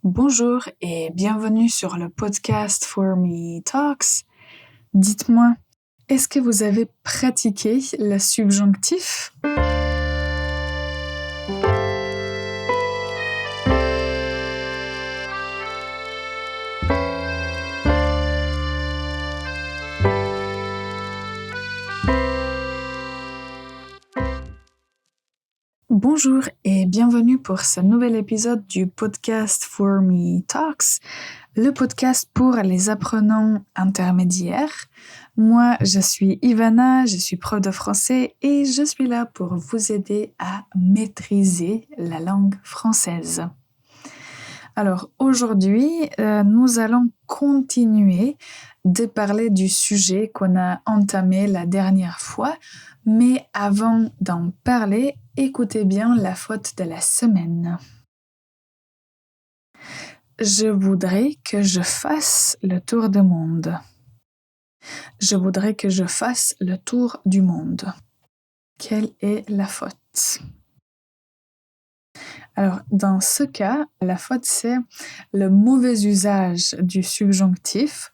Bonjour et bienvenue sur le podcast For Me Talks. Dites-moi, est-ce que vous avez pratiqué le subjonctif? Bonjour et bienvenue pour ce nouvel épisode du podcast For Me Talks, le podcast pour les apprenants intermédiaires. Moi, je suis Ivana, je suis prof de français et je suis là pour vous aider à maîtriser la langue française. Alors aujourd'hui, nous allons continuer de parler du sujet qu'on a entamé la dernière fois, mais avant d'en parler, écoutez bien la faute de la semaine. Je voudrais que je fasse le tour du monde. Je voudrais que je fasse le tour du monde. Quelle est la faute? Alors, dans ce cas, la faute, c'est le mauvais usage du subjonctif.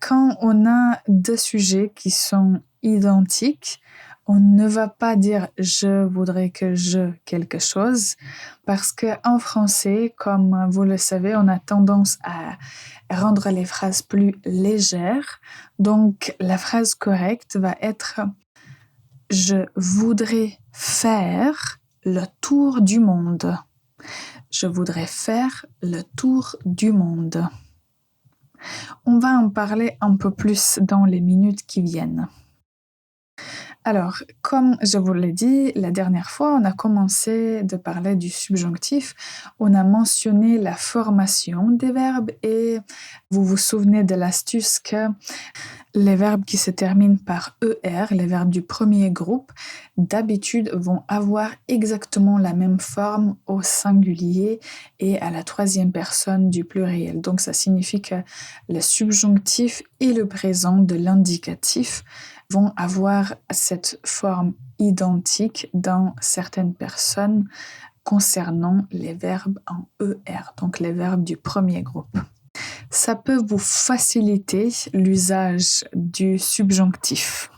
Quand on a deux sujets qui sont identiques, on ne va pas dire « je voudrais que je quelque chose » parce qu'en français, comme vous le savez, on a tendance à rendre les phrases plus légères. Donc, la phrase correcte va être « je voudrais faire le tour du monde ». Je voudrais faire le tour du monde. On va en parler un peu plus dans les minutes qui viennent. Alors, comme je vous l'ai dit, la dernière fois, on a commencé de parler du subjonctif. On a mentionné la formation des verbes et vous vous souvenez de l'astuce que les verbes qui se terminent par ER, les verbes du premier groupe, d'habitude vont avoir exactement la même forme au singulier et à la troisième personne du pluriel. Donc, ça signifie que le subjonctif et le présent de l'indicatif vont avoir cette forme identique dans certaines personnes concernant les verbes en ER, donc les verbes du premier groupe. Ça peut vous faciliter l'usage du subjonctif.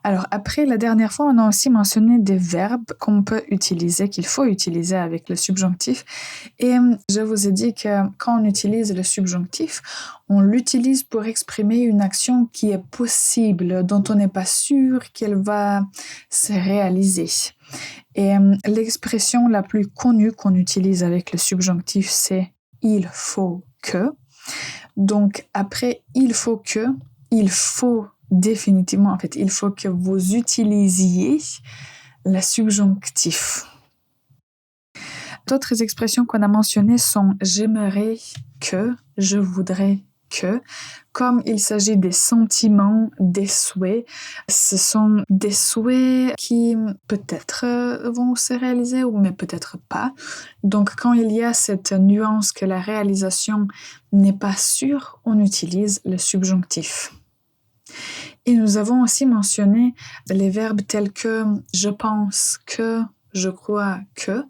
Alors après, la dernière fois, on a aussi mentionné des verbes qu'on peut utiliser, qu'il faut utiliser avec le subjonctif. Et je vous ai dit que quand on utilise le subjonctif, on l'utilise pour exprimer une action qui est possible, dont on n'est pas sûr qu'elle va se réaliser. Et l'expression la plus connue qu'on utilise avec le subjonctif, c'est « il faut que ». Donc après « il faut que », il faut définitivement, en fait, il faut que vous utilisiez le subjonctif. D'autres expressions qu'on a mentionnées sont « j'aimerais que »,« je voudrais que ». Comme il s'agit des sentiments, des souhaits, ce sont des souhaits qui peut-être vont se réaliser, mais peut-être pas. Donc, quand il y a cette nuance que la réalisation n'est pas sûre, on utilise le subjonctif. Et nous avons aussi mentionné les verbes tels que « je pense que »,« je crois que ».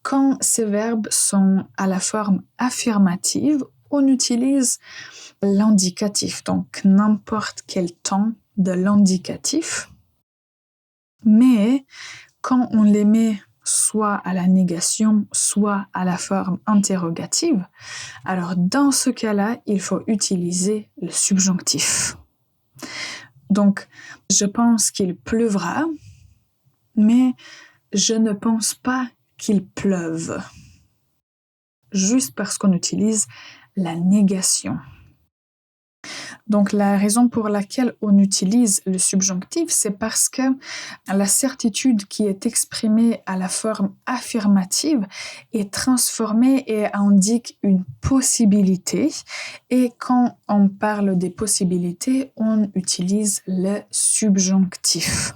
Quand ces verbes sont à la forme affirmative, on utilise l'indicatif, donc n'importe quel temps de l'indicatif. Mais quand on les met soit à la négation, soit à la forme interrogative, alors dans ce cas-là, il faut utiliser le subjonctif. Donc, je pense qu'il pleuvra, mais je ne pense pas qu'il pleuve. Juste parce qu'on utilise la négation. Donc, la raison pour laquelle on utilise le subjonctif, c'est parce que la certitude qui est exprimée à la forme affirmative est transformée et indique une possibilité. Et quand on parle des possibilités, on utilise le subjonctif.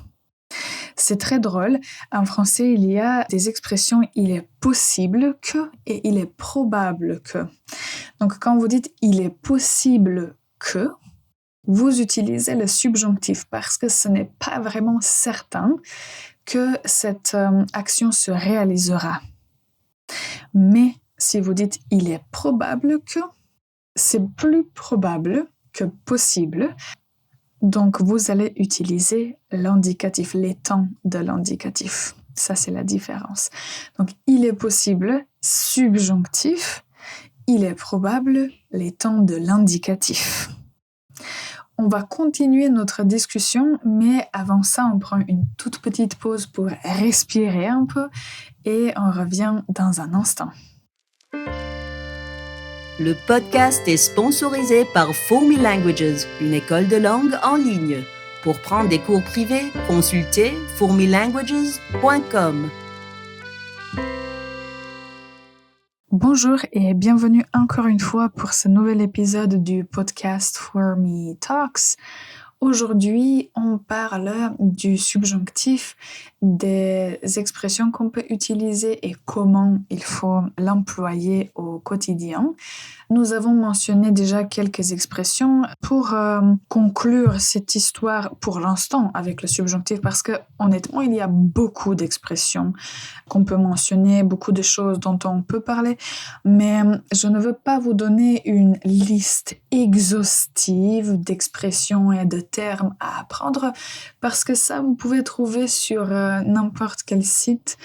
C'est très drôle. En français, il y a des expressions « il est possible que » et « il est probable que ». Donc, quand vous dites « il est possible que », vous utilisez le subjonctif parce que ce n'est pas vraiment certain que cette action se réalisera. Mais Si vous dites « il est probable que », c'est plus probable que possible. Donc, vous allez utiliser l'indicatif, les temps de l'indicatif. Ça, c'est la différence. Donc, il est possible, subjonctif. Il est probable, les temps de l'indicatif. On va continuer notre discussion, mais avant ça, on prend une toute petite pause pour respirer un peu et on revient dans un instant. Le podcast est sponsorisé par For-Me Languages, une école de langue en ligne. Pour prendre des cours privés, consultez formelanguages.com. Bonjour et bienvenue encore une fois pour ce nouvel épisode du podcast For-Me Talks. Aujourd'hui, on parle du subjonctif, des expressions qu'on peut utiliser et comment il faut l'employer au quotidien. Nous avons mentionné déjà quelques expressions pour conclure cette histoire pour l'instant avec le subjonctif parce que honnêtement, il y a beaucoup d'expressions qu'on peut mentionner, beaucoup de choses dont on peut parler, mais je ne veux pas vous donner une liste exhaustive d'expressions et de termes à apprendre parce que ça, vous pouvez trouver sur n'importe quel site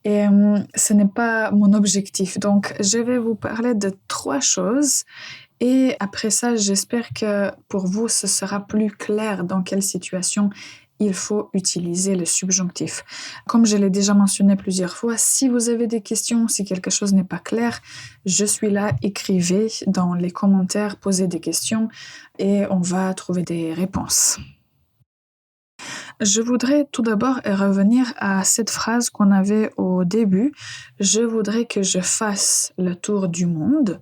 et ce n'est pas mon objectif. Donc, je vais vous parler de 3 choses et après ça, j'espère que pour vous, ce sera plus clair dans quelle situation il faut utiliser le subjonctif. Comme je l'ai déjà mentionné plusieurs fois, si vous avez des questions, si quelque chose n'est pas clair, je suis là, écrivez dans les commentaires, posez des questions et on va trouver des réponses. Je voudrais tout d'abord revenir à cette phrase qu'on avait au début. Je voudrais que je fasse le tour du monde.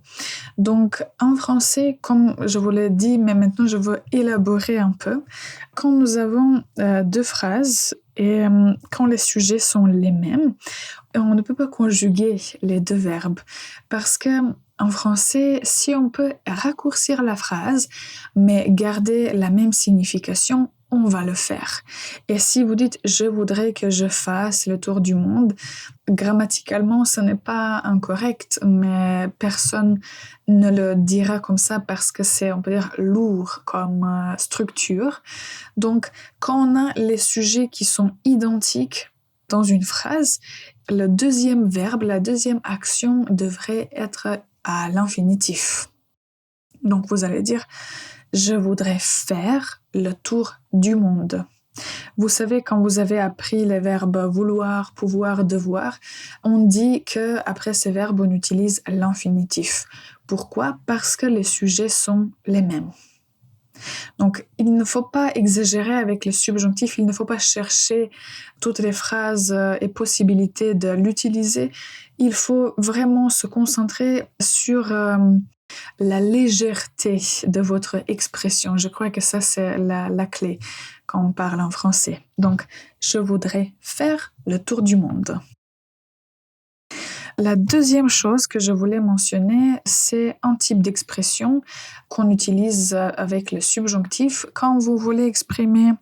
Donc, en français, comme je vous l'ai dit, mais maintenant je veux élaborer un peu. Quand nous avons 2 phrases et quand les sujets sont les mêmes, on ne peut pas conjuguer les 2 verbes parce que en français, si on peut raccourcir la phrase, mais garder la même signification, on va le faire. Et si vous dites « je voudrais que je fasse le tour du monde », grammaticalement, ce n'est pas incorrect, mais personne ne le dira comme ça parce que c'est, on peut dire, lourd comme structure. Donc, quand on a les sujets qui sont identiques dans une phrase, le deuxième verbe, la deuxième action devrait être à l'infinitif. Donc, vous allez dire « je voudrais faire le tour du monde ». Vous savez, quand vous avez appris les verbes vouloir, pouvoir, devoir, on dit qu'après ces verbes, on utilise l'infinitif. Pourquoi ? Parce que les sujets sont les mêmes. Donc, il ne faut pas exagérer avec le subjonctif, il ne faut pas chercher toutes les phrases et possibilités de l'utiliser. Il faut vraiment se concentrer sur la légèreté de votre expression. Je crois que ça, c'est la clé quand on parle en français. Donc, je voudrais faire le tour du monde. La deuxième chose que je voulais mentionner, c'est un type d'expression qu'on utilise avec le subjonctif. Quand vous voulez exprimer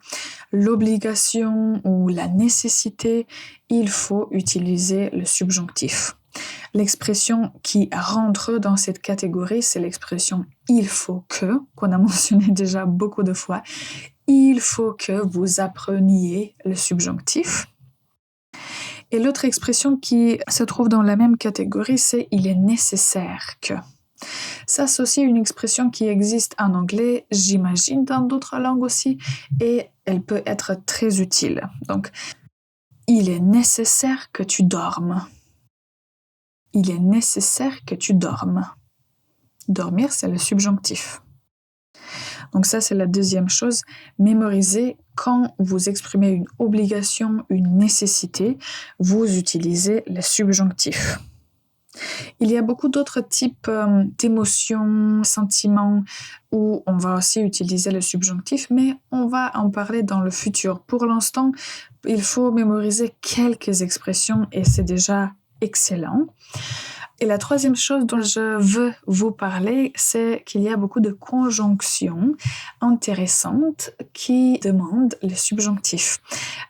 l'obligation ou la nécessité, il faut utiliser le subjonctif. L'expression qui rentre dans cette catégorie, c'est l'expression « il faut que », qu'on a mentionné déjà beaucoup de fois. Il faut que vous appreniez le subjonctif. Et l'autre expression qui se trouve dans la même catégorie, c'est « il est nécessaire que ». Ça, c'est aussi une expression qui existe en anglais, j'imagine dans d'autres langues aussi, et elle peut être très utile. Donc, il est nécessaire que tu dormes. Il est nécessaire que tu dormes. Dormir, c'est le subjonctif. Donc ça, c'est la deuxième chose. Mémorisez, quand vous exprimez une obligation, une nécessité, vous utilisez le subjonctif. Il y a beaucoup d'autres types d'émotions, sentiments, où on va aussi utiliser le subjonctif, mais on va en parler dans le futur. Pour l'instant, il faut mémoriser quelques expressions et c'est déjà excellent. Et la troisième chose dont je veux vous parler, c'est qu'il y a beaucoup de conjonctions intéressantes qui demandent le subjonctif.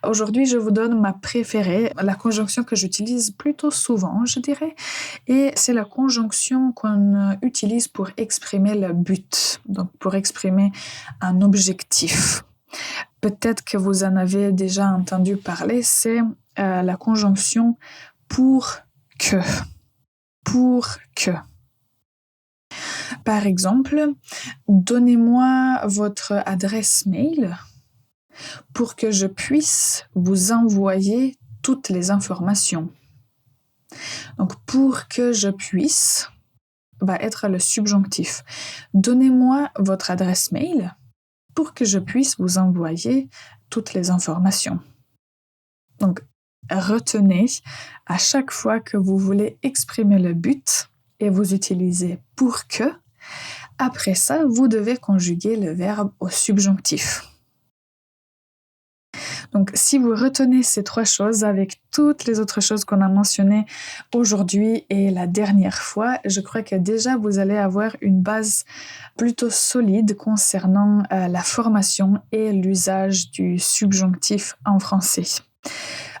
Aujourd'hui, je vous donne ma préférée, la conjonction que j'utilise plutôt souvent, je dirais, et c'est la conjonction qu'on utilise pour exprimer le but, donc pour exprimer un objectif. Peut-être que vous en avez déjà entendu parler, c'est la conjonction pour que. Pour que. Par exemple, donnez-moi votre adresse mail pour que je puisse vous envoyer toutes les informations. Donc, pour que je puisse va être le subjonctif. Donnez-moi votre adresse mail pour que je puisse vous envoyer toutes les informations. Donc, retenez à chaque fois que vous voulez exprimer le but et vous utilisez pour que. Après ça, vous devez conjuguer le verbe au subjonctif. Donc, si vous retenez ces trois choses avec toutes les autres choses qu'on a mentionnées aujourd'hui et la dernière fois, je crois que déjà vous allez avoir une base plutôt solide concernant la formation et l'usage du subjonctif en français.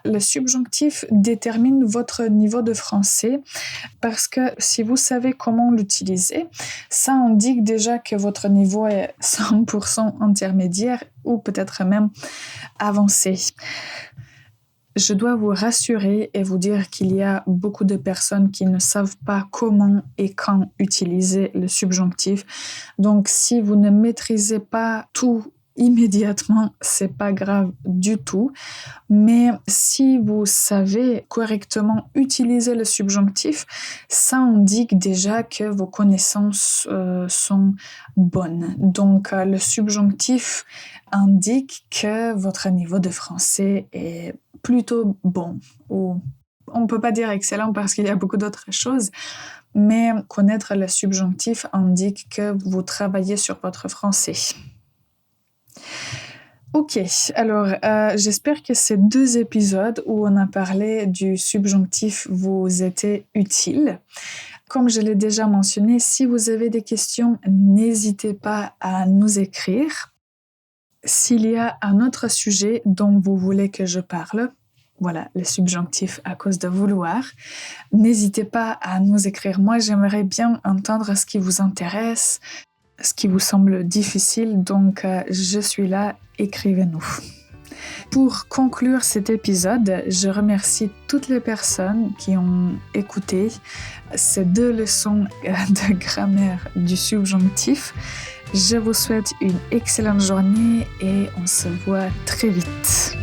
Le subjonctif détermine votre niveau de français parce que si vous savez comment l'utiliser, ça indique déjà que votre niveau est 100% intermédiaire ou peut-être même avancé. Je dois vous rassurer et vous dire qu'il y a beaucoup de personnes qui ne savent pas comment et quand utiliser le subjonctif. Donc, si vous ne maîtrisez pas tout immédiatement, c'est pas grave du tout. Mais si vous savez correctement utiliser le subjonctif, ça indique déjà que vos connaissances sont bonnes. Donc, le subjonctif indique que votre niveau de français est plutôt bon. Ou on ne peut pas dire excellent parce qu'il y a beaucoup d'autres choses, mais connaître le subjonctif indique que vous travaillez sur votre français. Ok, alors j'espère que ces 2 épisodes où on a parlé du subjonctif vous étaient utiles. Comme je l'ai déjà mentionné, si vous avez des questions, n'hésitez pas à nous écrire. S'il y a un autre sujet dont vous voulez que je parle, voilà, le subjonctif à cause de vouloir, n'hésitez pas à nous écrire. Moi, j'aimerais bien entendre ce qui vous intéresse, ce qui vous semble difficile, donc je suis là, écrivez-nous. Pour conclure cet épisode, je remercie toutes les personnes qui ont écouté ces 2 leçons de grammaire du subjonctif. Je vous souhaite une excellente journée et on se voit très vite.